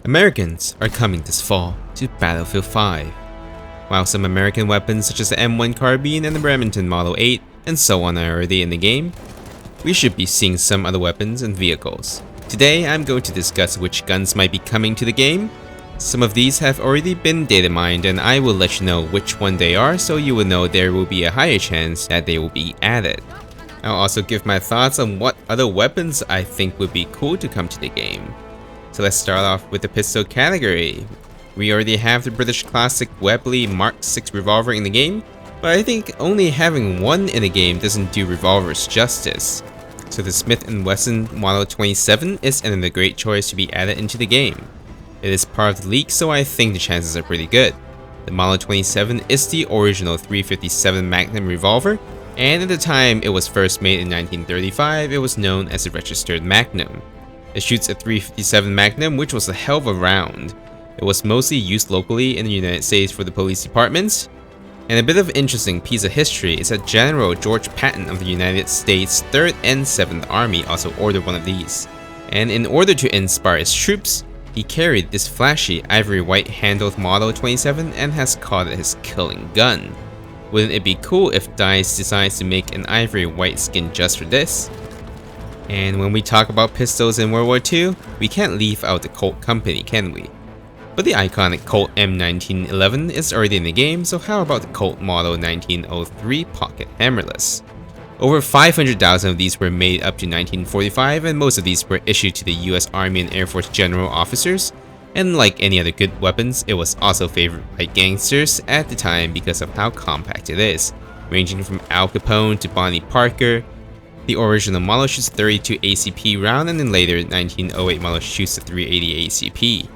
Americans are coming this fall to Battlefield 5. While some American weapons such as the M1 Carbine and the Remington Model 8 and so on are already in the game, we should be seeing some other weapons and vehicles. Today I'm going to discuss which guns might be coming to the game. Some of these have already been data mined and I will let you know which one they are so you will know there will be a higher chance that they will be added. I'll also give my thoughts on what other weapons I think would be cool to come to the game. So let's start off with the pistol category. We already have the British classic Webley Mark 6 revolver in the game, but I think only having one in the game doesn't do revolvers justice. So the Smith & Wesson Model 27 is another great choice to be added into the game. It is part of the leak, so I think the chances are pretty good. The Model 27 is the original .357 Magnum revolver, and at the time it was first made in 1935, it was known as a registered Magnum. It shoots a .357 Magnum, which was a hell of a round. It was mostly used locally in the United States for the police departments. And a bit of interesting piece of history is that General George Patton of the United States 3rd and 7th Army also ordered one of these. And in order to inspire his troops, he carried this flashy ivory white handled Model 27 and has called it his killing gun. Wouldn't it be cool if DICE decides to make an ivory white skin just for this? And when we talk about pistols in World War II, we can't leave out the Colt company, can we? But the iconic Colt M1911 is already in the game, so how about the Colt Model 1903 pocket hammerless? Over 500,000 of these were made up to 1945, and most of these were issued to the US Army and Air Force general officers. And like any other good weapons, it was also favored by gangsters at the time because of how compact it is, ranging from Al Capone to Bonnie Parker. The original model shoots 32 ACP round, and then later 1908 model shoots the 380 ACP.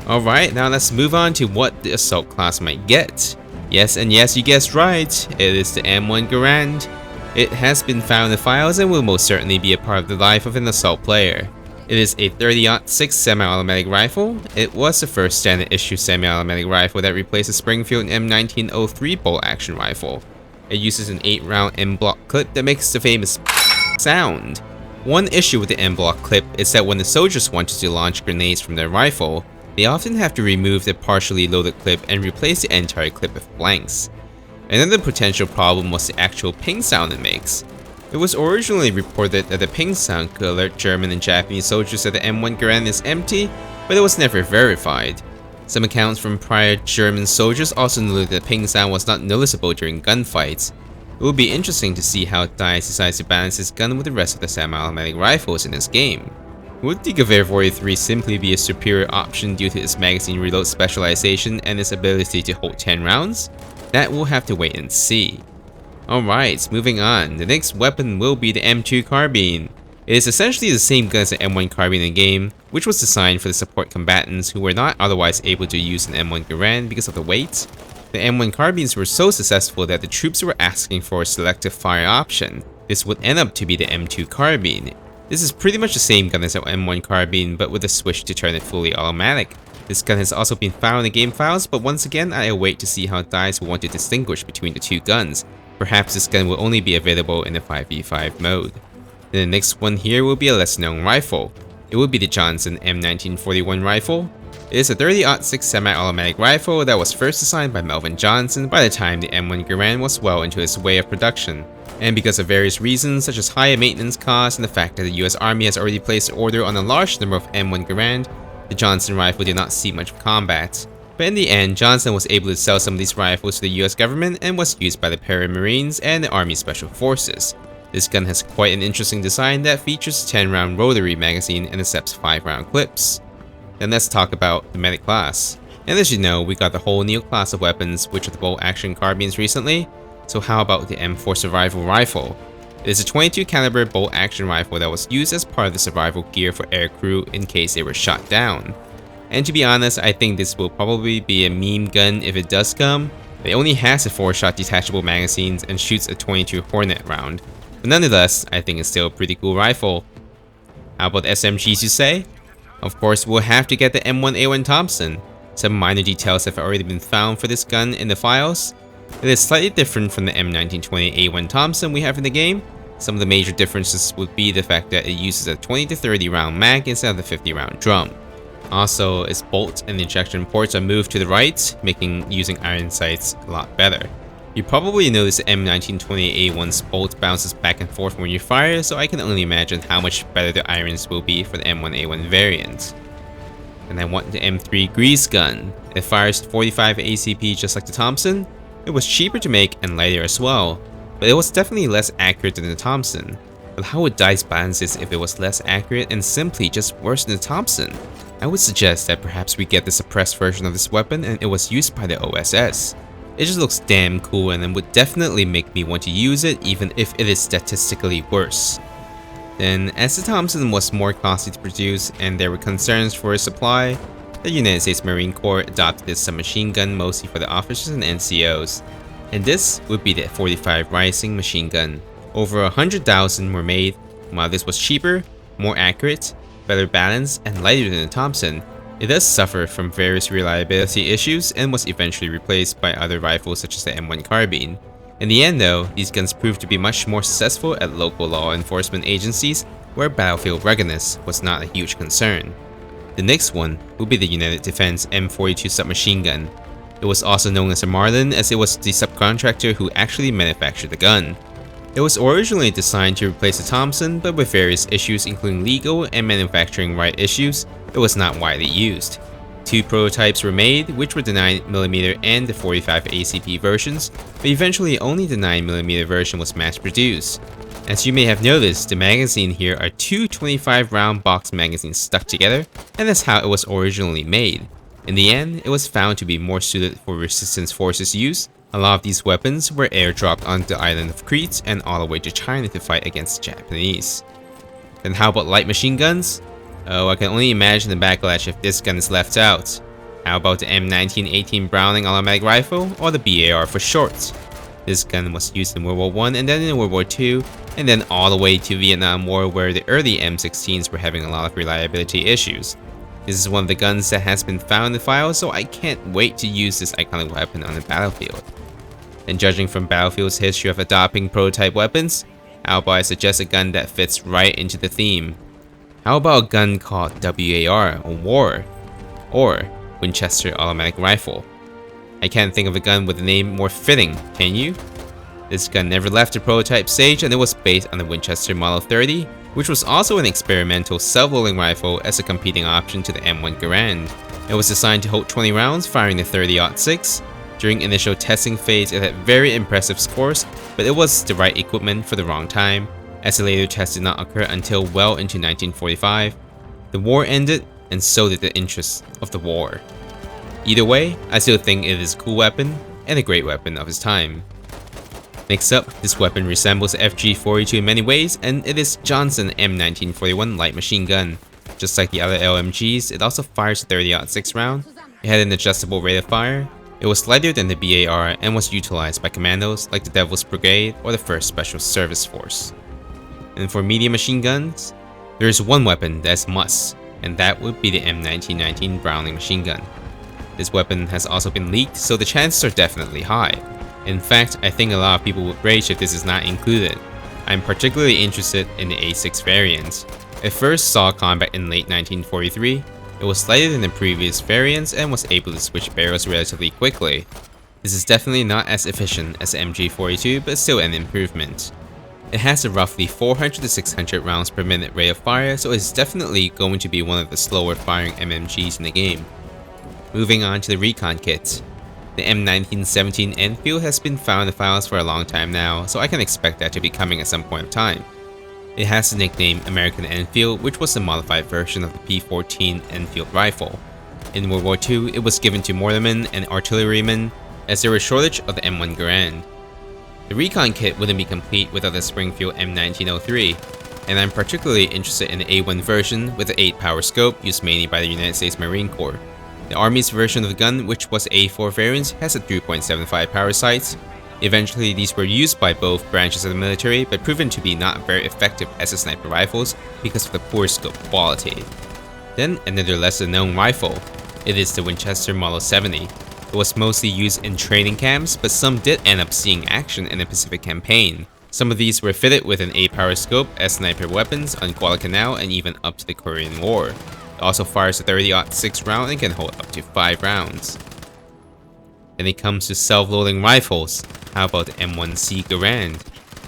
Alright, now let's move on to what the assault class might get. Yes, you guessed right, it is the M1 Garand. It has been found in the files and will most certainly be a part of the life of an assault player. It is a 30-06 semi-automatic rifle. It was the first standard issue semi-automatic rifle that replaced the Springfield M1903 bolt-action rifle. It uses an 8-round M-block clip that makes the famous sound. One issue with the M-block clip is that when the soldiers wanted to launch grenades from their rifle, they often have to remove the partially loaded clip and replace the entire clip with blanks. Another potential problem was the actual ping sound it makes. It was originally reported that the ping sound could alert German and Japanese soldiers that the M1 Garand is empty, but it was never verified. Some accounts from prior German soldiers also noted that the ping sound was not noticeable during gunfights. It will be interesting to see how DICE decides to balance this gun with the rest of the semi-automatic rifles in this game. Would the Gewehr 43 simply be a superior option due to its magazine reload specialization and its ability to hold 10 rounds? That we'll have to wait and see. Alright, moving on. The next weapon will be the M2 Carbine. It is essentially the same gun as the M1 Carbine in the game, which was designed for the support combatants who were not otherwise able to use an M1 Garand because of the weight. The M1 Carbines were so successful that the troops were asking for a selective fire option. This would end up to be the M2 Carbine. This is pretty much the same gun as the M1 Carbine, but with a switch to turn it fully automatic. This gun has also been found in the game files, but once again I await to see how DICE will want to distinguish between the two guns. Perhaps this gun will only be available in the 5v5 mode. Then the next one here will be a less known rifle. It will be the Johnson M1941 rifle. It is a 30-06 semi-automatic rifle that was first designed by Melvin Johnson by the time the M1 Garand was well into its way of production. And because of various reasons such as higher maintenance costs and the fact that the US Army has already placed an order on a large number of M1 Garand, the Johnson rifle did not see much combat. But in the end, Johnson was able to sell some of these rifles to the US government and was used by the Paramarines and the Army Special Forces. This gun has quite an interesting design that features a 10-round rotary magazine and accepts 5-round clips. Then let's talk about the medic class. And as you know, we got the whole new class of weapons, which are the bolt-action carbines recently. So how about the M4 Survival Rifle? It is a 22 caliber bolt-action rifle that was used as part of the survival gear for aircrew in case they were shot down. And to be honest, I think this will probably be a meme gun if it does come. It only has a 4-shot detachable magazines and shoots a 22 Hornet round. But nonetheless, I think it's still a pretty cool rifle. How about SMGs, you say? Of course, we'll have to get the M1A1 Thompson. Some minor details have already been found for this gun in the files. It is slightly different from the M1920A1 Thompson we have in the game. Some of the major differences would be the fact that it uses a 20 to 30 round mag instead of the 50 round drum. Also, its bolt and injection ports are moved to the right, making using iron sights a lot better. You probably noticed the M1920A1's bolt bounces back and forth when you fire, so I can only imagine how much better the irons will be for the M1A1 variant. And I want the M3 grease gun. It fires 45 ACP just like the Thompson. It was cheaper to make and lighter as well, but it was definitely less accurate than the Thompson. But how would DICE balance this if it was less accurate and simply just worse than the Thompson? I would suggest that perhaps we get the suppressed version of this weapon and it was used by the OSS. It just looks damn cool and it would definitely make me want to use it even if it is statistically worse. Then, as the Thompson was more costly to produce and there were concerns for its supply, the United States Marine Corps adopted this submachine gun mostly for the officers and NCOs. And this would be the 45 Rising machine gun. Over 100,000 were made. While this was cheaper, more accurate, better balanced, and lighter than the Thompson, it does suffer from various reliability issues and was eventually replaced by other rifles such as the M1 Carbine. In the end though, these guns proved to be much more successful at local law enforcement agencies where battlefield ruggedness was not a huge concern. The next one will be the United Defense M42 submachine gun. It was also known as a Marlin as it was the subcontractor who actually manufactured the gun. It was originally designed to replace the Thompson, but with various issues including legal and manufacturing right issues, it was not widely used. Two prototypes were made, which were the 9mm and the 45 ACP versions, but eventually only the 9mm version was mass produced. As you may have noticed, the magazine here are two 25-round box magazines stuck together, and that's how it was originally made. In the end, it was found to be more suited for resistance forces use. A lot of these weapons were airdropped onto the island of Crete and all the way to China to fight against the Japanese. Then how about light machine guns? Oh, I can only imagine the backlash if this gun is left out. How about the M1918 Browning automatic rifle, or the BAR for short? This gun was used in World War I and then in World War II, and then all the way to Vietnam War where the early M16s were having a lot of reliability issues. This is one of the guns that has been found in the file, so I can't wait to use this iconic weapon on the battlefield. And judging from Battlefield's history of adopting prototype weapons, how about I suggest a gun that fits right into the theme? How about a gun called WAR, or War, or Winchester Automatic Rifle? I can't think of a gun with a name more fitting, can you? This gun never left the prototype stage and it was based on the Winchester Model 30, which was also an experimental self-loading rifle as a competing option to the M1 Garand. It was designed to hold 20 rounds firing the 30-06. During initial testing phase it had very impressive scores, but it was the right equipment for the wrong time, as the later test did not occur until well into 1945. The war ended, and so did the interests of the war. Either way, I still think it is a cool weapon, and a great weapon of its time. Next up, this weapon resembles the FG-42 in many ways, and it is Johnson M1941 light machine gun. Just like the other LMGs, it also fires a 30-06 round. It had an adjustable rate of fire. It was lighter than the BAR and was utilized by commandos like the Devil's Brigade or the 1st Special Service Force. And for medium machine guns, there is one weapon that is must, and that would be the M1919 Browning machine gun. This weapon has also been leaked, so the chances are definitely high. In fact, I think a lot of people would rage if this is not included. I'm particularly interested in the A6 variant. It first saw combat in late 1943. It was lighter than the previous variants and was able to switch barrels relatively quickly. This is definitely not as efficient as the MG42, but still an improvement. It has a roughly 400 to 600 rounds per minute rate of fire, so it's definitely going to be one of the slower firing MMGs in the game. Moving on to the recon kit. The M1917 Enfield has been found in the files for a long time now, so I can expect that to be coming at some point of time. It has the nickname American Enfield, which was a modified version of the P14 Enfield rifle. In World War II, it was given to mortarmen and artillerymen, as there was a shortage of the M1 Garand. The recon kit wouldn't be complete without the Springfield M1903, and I'm particularly interested in the A1 version with the 8-power scope used mainly by the United States Marine Corps. The Army's version of the gun, which was A4 variant, has a 3.75 power sights. Eventually, these were used by both branches of the military, but proven to be not very effective as a sniper rifles because of the poor scope quality. Then another lesser known rifle. It is the Winchester Model 70. It was mostly used in training camps, but some did end up seeing action in the Pacific Campaign. Some of these were fitted with an 8-power scope as sniper weapons on Guadalcanal and even up to the Korean War. It also fires a 30-06 round and can hold up to 5 rounds. Then it comes to self-loading rifles. How about the M1C Garand?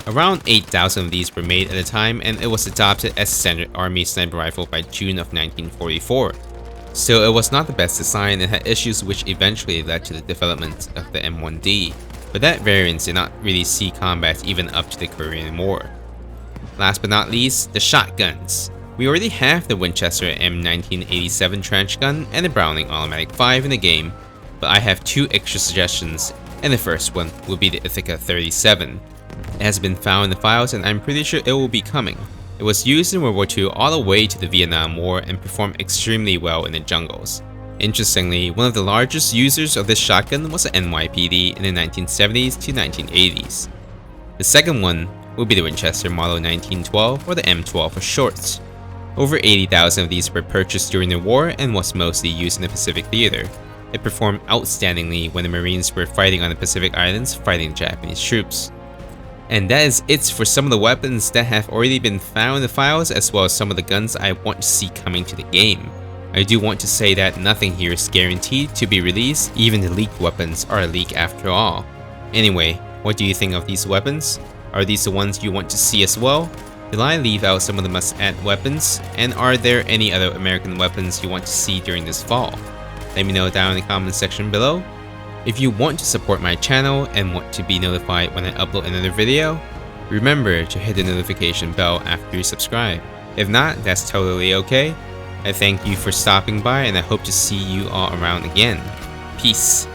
Around 8,000 of these were made at the time, and it was adopted as standard army sniper rifle by June of 1944. Still, it was not the best design and had issues which eventually led to the development of the M1D, but that variant did not really see combat even up to the Korean War. Last but not least, the shotguns. We already have the Winchester M1987 trench gun and the Browning Automatic 5 in the game, but I have 2 extra suggestions, and the first one will be the Ithaca 37. It has been found in the files and I'm pretty sure it will be coming. It was used in World War II all the way to the Vietnam War and performed extremely well in the jungles. Interestingly, one of the largest users of this shotgun was the NYPD in the 1970s to 1980s. The second one will be the Winchester Model 1912 or the M12 for short. Over 80,000 of these were purchased during the war and was mostly used in the Pacific Theater. It performed outstandingly when the Marines were fighting on the Pacific Islands fighting Japanese troops. And that is it for some of the weapons that have already been found in the files, as well as some of the guns I want to see coming to the game. I do want to say that nothing here is guaranteed to be released, even the leaked weapons are a leak after all. Anyway, what do you think of these weapons? Are these the ones you want to see as well? Did I leave out some of the must-add weapons? And are there any other American weapons you want to see during this fall? Let me know down in the comment section below. If you want to support my channel and want to be notified when I upload another video, remember to hit the notification bell after you subscribe. If not, that's totally okay. I thank you for stopping by and I hope to see you all around again. Peace.